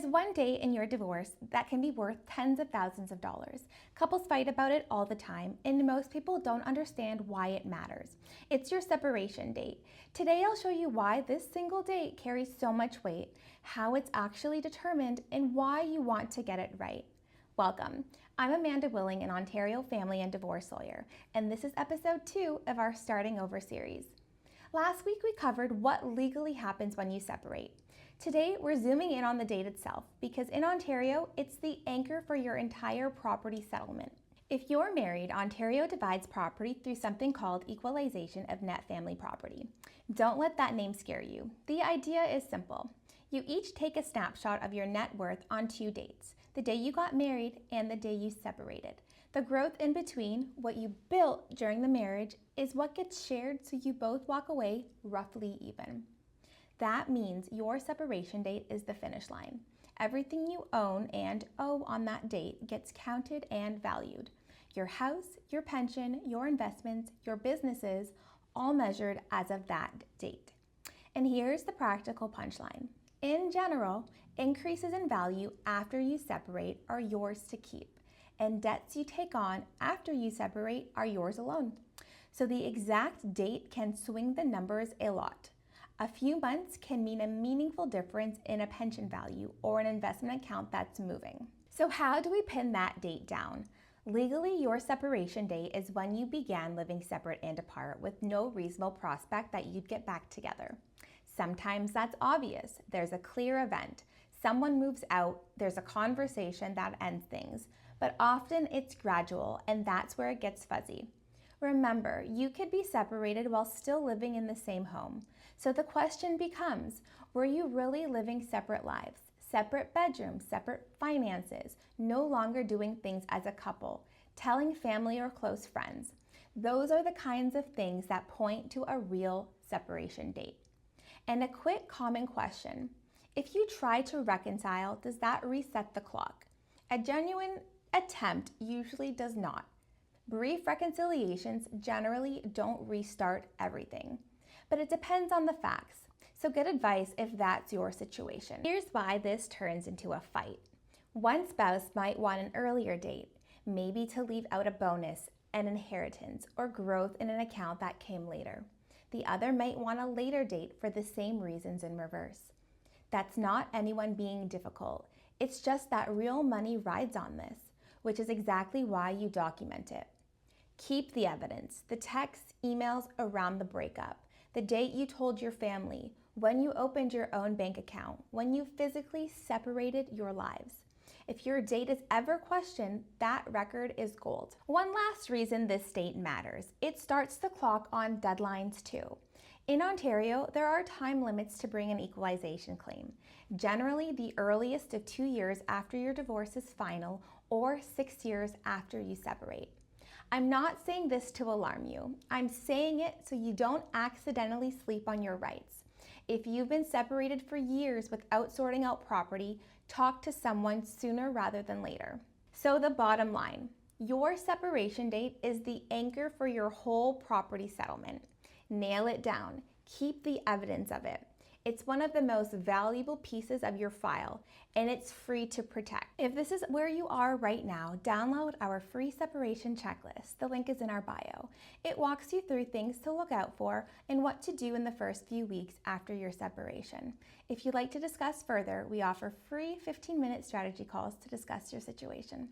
There's one date in your divorce that can be worth tens of thousands of dollars. Couples fight about it all the time, and most people don't understand why it matters. It's your separation date. Today I'll show you why this single date carries so much weight, how it's actually determined, and why you want to get it right. Welcome. I'm Amanda Willing, an Ontario family and divorce lawyer, and this is episode 2 of our Starting Over series. Last week we covered what legally happens when you separate. Today we're zooming in on the date itself because in Ontario it's the anchor for your entire property settlement. If you're married, Ontario divides property through something called equalization of net family property. Don't let that name scare you. The idea is simple. You each take a snapshot of your net worth on 2 dates, the day you got married and the day you separated. The growth in between, what you built during the marriage, is what gets shared so you both walk away roughly even. That means your separation date is the finish line. Everything you own and owe on that date gets counted and valued. Your house, your pension, your investments, your businesses, all measured as of that date. And here's the practical punchline. In general, increases in value after you separate are yours to keep, and debts you take on after you separate are yours alone. So the exact date can swing the numbers a lot. A few months can mean a meaningful difference in a pension value or an investment account that's moving. So how do we pin that date down? Legally, your separation date is when you began living separate and apart with no reasonable prospect that you'd get back together. Sometimes that's obvious. There's a clear event. Someone moves out, there's a conversation that ends things, but often it's gradual, and that's where it gets fuzzy. Remember, you could be separated while still living in the same home. So the question becomes, were you really living separate lives? Separate bedrooms, separate finances, no longer doing things as a couple, telling family or close friends. Those are the kinds of things that point to a real separation date. And a quick common question. If you try to reconcile, does that reset the clock? A genuine attempt usually does not. Brief reconciliations generally don't restart everything, but it depends on the facts. So get advice if that's your situation. Here's why this turns into a fight. One spouse might want an earlier date, maybe to leave out a bonus, an inheritance, or growth in an account that came later. The other might want a later date for the same reasons in reverse. That's not anyone being difficult. It's just that real money rides on this, which is exactly why you document it. Keep the evidence, the texts, emails around the breakup, the date you told your family, when you opened your own bank account, when you physically separated your lives. If your date is ever questioned, that record is gold. One last reason this date matters. It starts the clock on deadlines too. In Ontario, there are time limits to bring an equalization claim. Generally, the earliest of 2 years after your divorce is final or 6 years after you separate. I'm not saying this to alarm you. I'm saying it so you don't accidentally sleep on your rights. If you've been separated for years without sorting out property, talk to someone sooner rather than later. So the bottom line, your separation date is the anchor for your whole property settlement. Nail it down. Keep the evidence of it. It's one of the most valuable pieces of your file, and it's free to protect. If this is where you are right now, download our free separation checklist. The link is in our bio. It walks you through things to look out for and what to do in the first few weeks after your separation. If you'd like to discuss further, we offer free 15-minute strategy calls to discuss your situation.